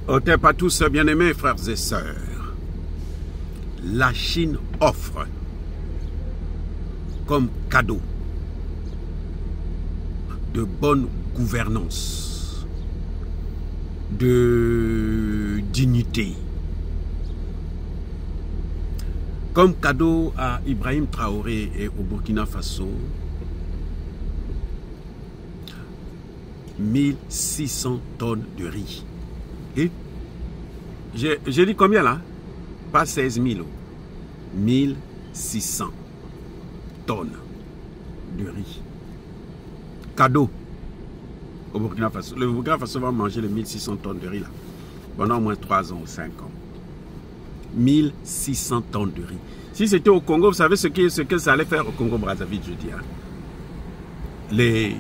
Otep à tous, bien-aimés frères et sœurs. La Chine offre comme cadeau de bonne gouvernance, de dignité, comme cadeau à Ibrahim Traoré et au Burkina Faso, 1600 tonnes de riz. Et j'ai dit combien là? Pas 16 000. 1600 tonnes de riz. Cadeau au Burkina Faso. Le Burkina Faso va manger les 1600 tonnes de riz là pendant au moins 3 ans ou 5 ans. 1600 tonnes de riz. Si c'était au Congo, vous savez ce que ça allait faire au Congo-Brazzaville, je dis. Hein? Les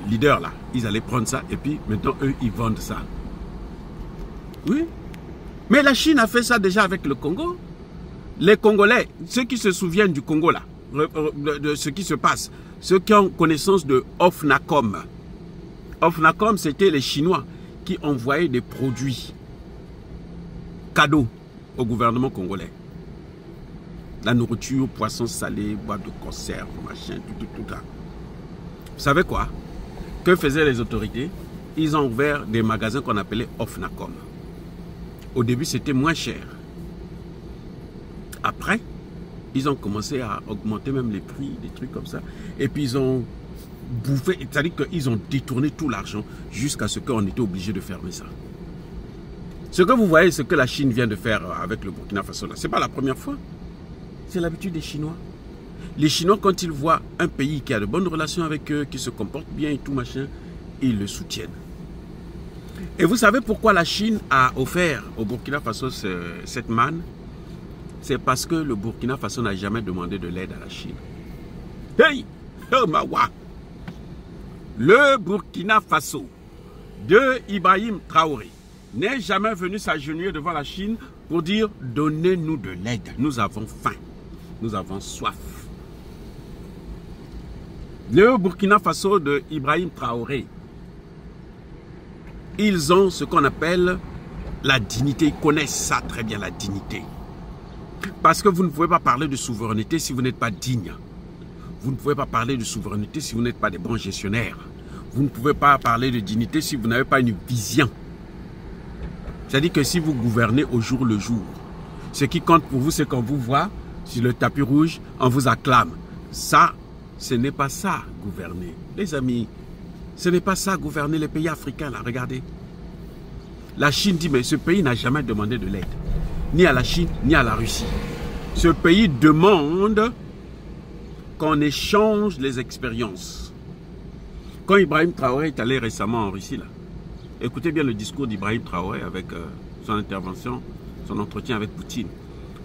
leaders là, ils allaient prendre ça et puis maintenant eux, ils vendent ça. Oui. Mais la Chine a fait ça déjà avec le Congo. Les Congolais, ceux qui se souviennent du Congo là, de ce qui se passe, ceux qui ont connaissance de OFNACOM. OFNACOM, c'était les Chinois qui envoyaient des produits cadeaux au gouvernement congolais. La nourriture, poissons salés, boîtes de conserve, machin, tout ça. Vous savez quoi? Que faisaient les autorités? Ils ont ouvert des magasins qu'on appelait OFNACOM. Au début, c'était moins cher. Après, ils ont commencé à augmenter même les prix, des trucs comme ça. Et puis, ils ont bouffé, c'est-à-dire qu'ils ont détourné tout l'argent jusqu'à ce qu'on était obligé de fermer ça. Ce que vous voyez, ce que la Chine vient de faire avec le Burkina Faso, ce n'est pas la première fois. C'est l'habitude des Chinois. Les Chinois, quand ils voient un pays qui a de bonnes relations avec eux, qui se comporte bien et tout machin, ils le soutiennent. Et vous savez pourquoi la Chine a offert au Burkina Faso cette manne? C'est parce que le Burkina Faso n'a jamais demandé de l'aide à la Chine. Hey! Oh, Mawa! Le Burkina Faso de Ibrahim Traoré n'est jamais venu s'agenouiller devant la Chine pour dire « Donnez-nous de l'aide, nous avons faim, nous avons soif ». Le Burkina Faso de Ibrahim Traoré, ils ont ce qu'on appelle la dignité. Ils connaissent ça très bien, la dignité. Parce que vous ne pouvez pas parler de souveraineté si vous n'êtes pas digne. Vous ne pouvez pas parler de souveraineté si vous n'êtes pas des bons gestionnaires. Vous ne pouvez pas parler de dignité si vous n'avez pas une vision. C'est-à-dire que si vous gouvernez au jour le jour, ce qui compte pour vous, c'est qu'on vous voit sur le tapis rouge, on vous acclame. Ça, ce n'est pas ça, gouverner. Les amis, ce n'est pas ça, gouverner les pays africains, là, regardez. La Chine dit, mais ce pays n'a jamais demandé de l'aide. Ni à la Chine, ni à la Russie. Ce pays demande qu'on échange les expériences. Quand Ibrahim Traoré est allé récemment en Russie, là, écoutez bien le discours d'Ibrahim Traoré avec son intervention, son entretien avec Poutine.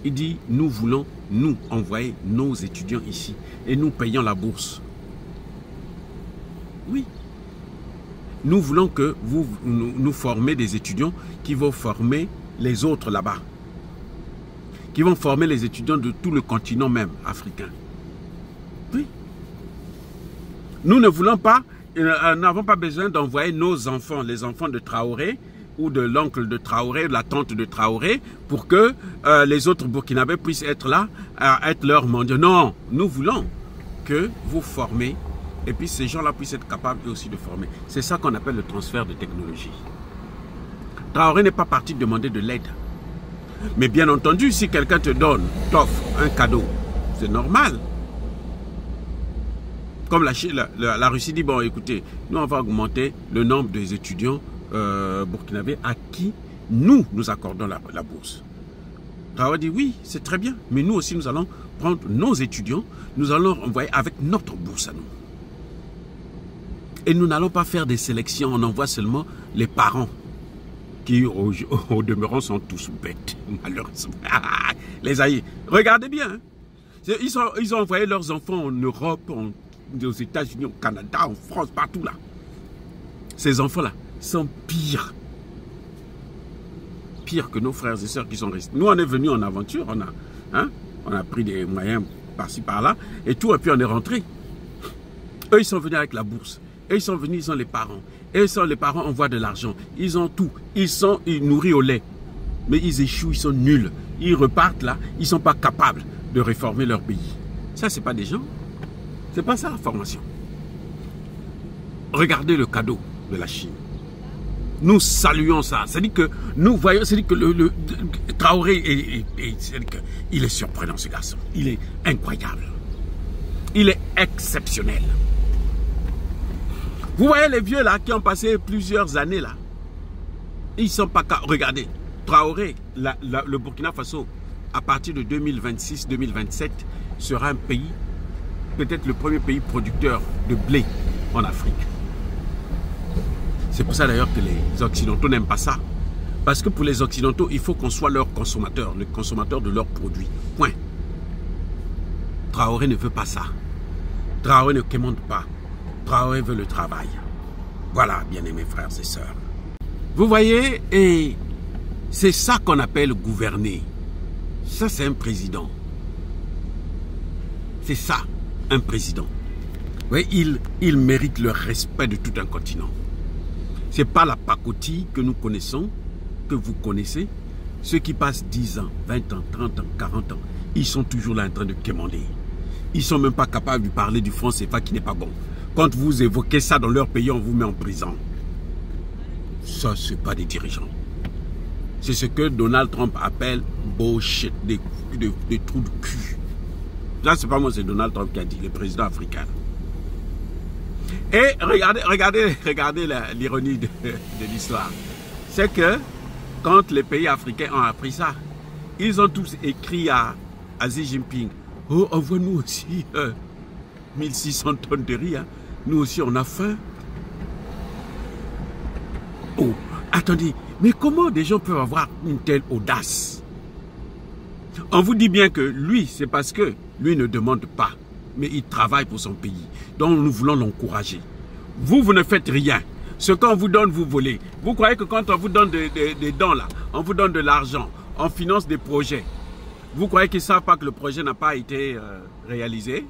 Il dit, nous voulons, nous, envoyer nos étudiants ici et nous payons la bourse. Oui. Nous voulons que vous nous formez des étudiants qui vont former les autres là-bas. Qui vont former les étudiants de tout le continent même africain. Oui. Nous ne voulons pas, n'avons pas besoin d'envoyer nos enfants, les enfants de Traoré, ou de l'oncle de Traoré, de la tante de Traoré, pour que les autres Burkinabés puissent être là, être leurs mendiants. Non, nous voulons que vous formez, et puis ces gens-là puissent être capables eux aussi de former. C'est ça qu'on appelle le transfert de technologie. Traoré n'est pas parti demander de l'aide. Mais bien entendu, si quelqu'un te donne, t'offre un cadeau, c'est normal. Comme la Russie dit, bon écoutez, nous on va augmenter le nombre des étudiants burkinabés à qui nous accordons la bourse. Traoré dit oui, c'est très bien, mais nous aussi nous allons prendre nos étudiants, nous allons envoyer avec notre bourse à nous. Et nous n'allons pas faire des sélections, on envoie seulement les parents qui au demeurant sont tous bêtes, malheureusement. Les aïeux, regardez bien, hein. Ils ont envoyé leurs enfants en Europe, aux États-Unis, au Canada, en France, partout là. Ces enfants-là sont pires. Pires que nos frères et sœurs qui sont restés. Nous, on est venus en aventure, on a pris des moyens par-ci, par-là, et tout, et puis on est rentré. Eux, ils sont venus avec la bourse. Et ils sont venus, ils ont les parents. Et les parents envoient de l'argent. Ils ont tout. Ils nourris au lait. Mais ils échouent, ils sont nuls. Ils repartent là, ils ne sont pas capables de réformer leur pays. Ça, ce n'est pas des gens. Ce n'est pas ça la formation. Regardez le cadeau de la Chine. Nous saluons ça. C'est-à-dire que nous voyons, c'est-à-dire que le Traoré, il est surprenant ce garçon. Il est incroyable. Il est exceptionnel. Vous voyez les vieux là qui ont passé plusieurs années là. Ils ne sont pas... Regardez, Traoré, le Burkina Faso, à partir de 2026-2027, sera un pays, peut-être le premier pays producteur de blé en Afrique. C'est pour ça d'ailleurs que les Occidentaux n'aiment pas ça. Parce que pour les Occidentaux, il faut qu'on soit leur consommateur, le consommateur de leurs produits. Point. Traoré ne veut pas ça. Traoré ne commande pas. Traoré veut le travail. Voilà, bien-aimés frères et sœurs. Vous voyez, et c'est ça qu'on appelle gouverner. Ça, c'est un président. C'est ça, un président. Oui, il mérite le respect de tout un continent. Ce n'est pas la pacotille que nous connaissons, que vous connaissez. Ceux qui passent 10 ans, 20 ans, 30 ans, 40 ans, ils sont toujours là en train de quémander. Ils ne sont même pas capables de parler du franc CFA qui n'est pas bon. Quand vous évoquez ça dans leur pays, on vous met en prison. Ça, ce n'est pas des dirigeants. C'est ce que Donald Trump appelle bullshit, des trous de cul. Ça, ce n'est pas moi, c'est Donald Trump qui a dit, le président africain. Et regardez l'ironie de l'histoire. C'est que quand les pays africains ont appris ça, ils ont tous écrit à Xi Jinping, oh, envoie-nous aussi 1600 tonnes de riz. Hein. Nous aussi, on a faim. Oh, attendez, mais comment des gens peuvent avoir une telle audace? On vous dit bien que lui, c'est parce que lui ne demande pas, mais il travaille pour son pays. Donc nous voulons l'encourager. Vous ne faites rien. Ce qu'on vous donne, vous volez. Vous croyez que quand on vous donne des dons là, on vous donne de l'argent, on finance des projets. Vous croyez qu'ils ne savent pas que le projet n'a pas été réalisé?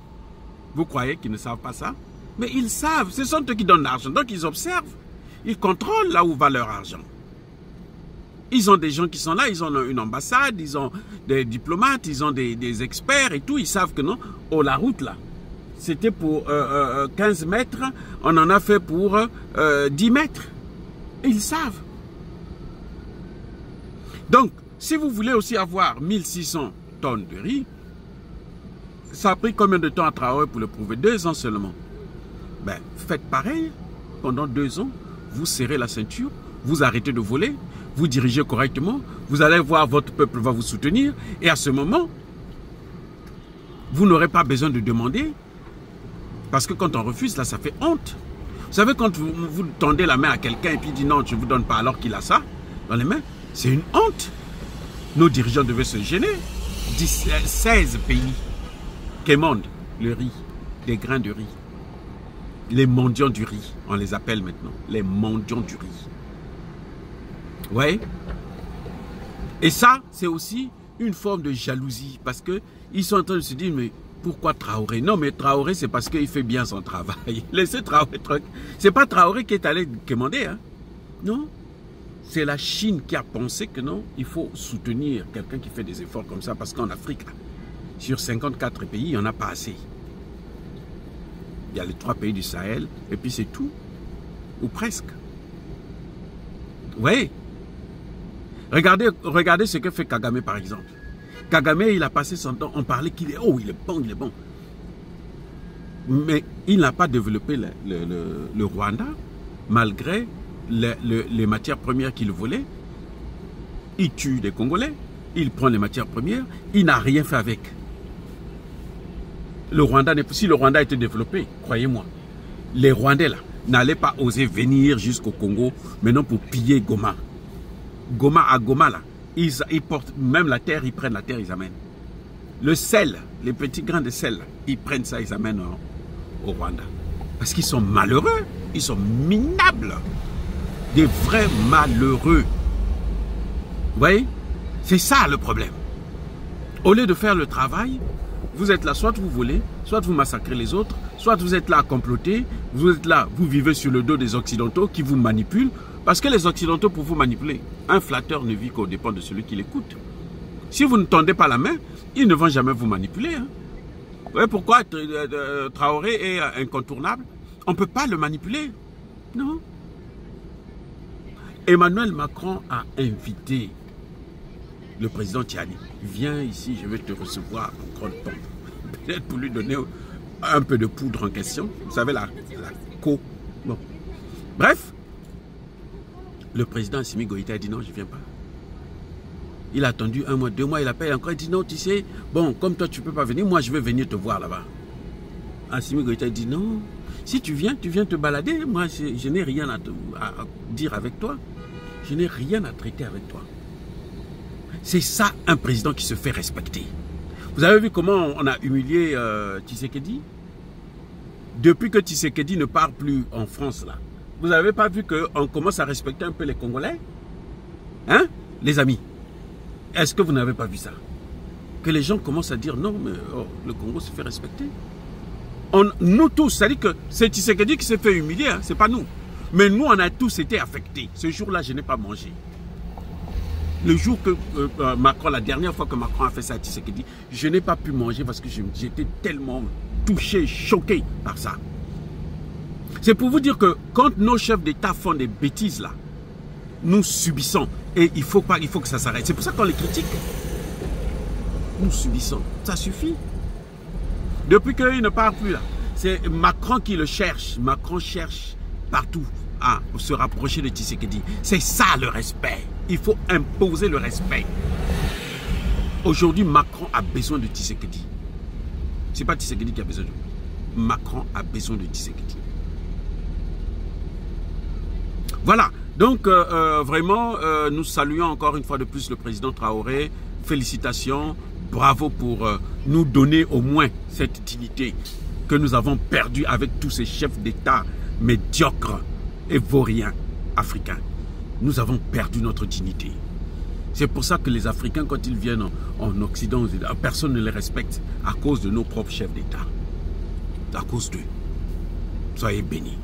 Vous croyez qu'ils ne savent pas ça? Mais ils savent, ce sont eux qui donnent l'argent. Donc ils observent, ils contrôlent là où va leur argent. Ils ont des gens qui sont là, ils ont une ambassade, ils ont des diplomates, ils ont des experts et tout. Ils savent que non, oh la route là, c'était pour 15 mètres, on en a fait pour 10 mètres. Et ils savent. Donc, si vous voulez aussi avoir 1600 tonnes de riz, ça a pris combien de temps à Traoré pour le prouver? 2 ans seulement. Ben, faites pareil. Pendant 2 ans, vous serrez la ceinture, vous arrêtez de voler, vous dirigez correctement, vous allez voir votre peuple va vous soutenir, et à ce moment, vous n'aurez pas besoin de demander, parce que quand on refuse, là, ça fait honte. Vous savez, quand vous tendez la main à quelqu'un et puis il dit non, je ne vous donne pas alors qu'il a ça dans les mains, c'est une honte. Nos dirigeants devaient se gêner. 16 pays quémandent le riz, des grains de riz. Les mendiants du riz, on les appelle maintenant, les mendiants du riz. Ouais. Et ça, c'est aussi une forme de jalousie, parce qu'ils sont en train de se dire, mais pourquoi Traoré? Non, mais Traoré, c'est parce qu'il fait bien son travail. Laissez Traoré. C'est pas Traoré qui est allé quémander, hein. Non. C'est la Chine qui a pensé que non, il faut soutenir quelqu'un qui fait des efforts comme ça, parce qu'en Afrique, là, sur 54 pays, il n'y en a pas assez. Il y a les 3 pays du Sahel, et puis c'est tout. Ou presque. Oui. Regardez ce que fait Kagame, par exemple. Kagame, il a passé son temps, on parlait qu'il est, oh, il est bon, il est bon. Mais il n'a pas développé le Rwanda, malgré les matières premières qu'il volait. Il tue des Congolais, il prend les matières premières, il n'a rien fait avec. Le Rwanda, si le Rwanda était développé, croyez-moi, les Rwandais là n'allaient pas oser venir jusqu'au Congo, maintenant pour piller Goma. À Goma là, ils portent même la terre, ils prennent la terre, ils amènent. Le sel, les petits grains de sel, ils prennent ça, ils amènent au Rwanda. Parce qu'ils sont malheureux, ils sont minables. Des vrais malheureux. Vous voyez? C'est ça le problème. Au lieu de faire le travail, Vous êtes là, soit vous volez, soit vous massacrez les autres, soit vous êtes là à comploter, vous êtes là, vous vivez sur le dos des Occidentaux qui vous manipulent. Parce que les Occidentaux, pour vous manipuler, un flatteur ne vit qu'au dépend de celui qui l'écoute. Si vous ne tendez pas la main, ils ne vont jamais vous manipuler. Hein. Vous voyez pourquoi Traoré est incontournable? On ne peut pas le manipuler. Non. Emmanuel Macron a invité le président Tiani. Viens ici, je vais te recevoir en grande pompe. Peut-être pour lui donner un peu de poudre en question. Vous savez, la co. Bon. Bref, le président Assimi Goïta a dit non, je ne viens pas. Il a attendu 1 mois, 2 mois, il appelle encore, il dit non, tu sais, bon, comme toi tu ne peux pas venir, moi je vais venir te voir là-bas. Assimi Goïta dit non, si tu viens te balader, moi je n'ai rien à dire avec toi. Je n'ai rien à traiter avec toi. C'est ça un président qui se fait respecter. Vous avez vu comment on a humilié Tshisekedi? Depuis que Tshisekedi ne part plus en France là, vous n'avez pas vu qu'on commence à respecter un peu les Congolais? Hein, les amis? Est-ce que vous n'avez pas vu ça? Que les gens commencent à dire non, mais oh, le Congo se fait respecter. Nous tous, c'est-à-dire que c'est Tshisekedi qui s'est fait humilier, hein, c'est pas nous. Mais nous, on a tous été affectés. Ce jour-là, je n'ai pas mangé. Le jour que Macron, la dernière fois que Macron a fait ça à Tshisekedi, je n'ai pas pu manger parce que j'étais tellement touché, choqué par ça. C'est pour vous dire que quand nos chefs d'État font des bêtises là, nous subissons. Et il faut que ça s'arrête. C'est pour ça qu'on les critique. Nous subissons. Ça suffit. Depuis qu'il ne part plus là, c'est Macron qui le cherche. Macron cherche partout à se rapprocher de Tshisekedi. C'est ça le respect. Il faut imposer le respect. Aujourd'hui, Macron a besoin de Tshisekedi. Ce n'est pas Tshisekedi qui a besoin de lui. Macron a besoin de Tshisekedi. Voilà. Donc, vraiment, nous saluons encore une fois de plus le président Traoré. Félicitations. Bravo pour nous donner au moins cette dignité que nous avons perdue avec tous ces chefs d'État médiocres et vauriens africains. Nous avons perdu notre dignité. C'est pour ça que les Africains, quand ils viennent en Occident, personne ne les respecte à cause de nos propres chefs d'État. À cause d'eux. Soyez bénis.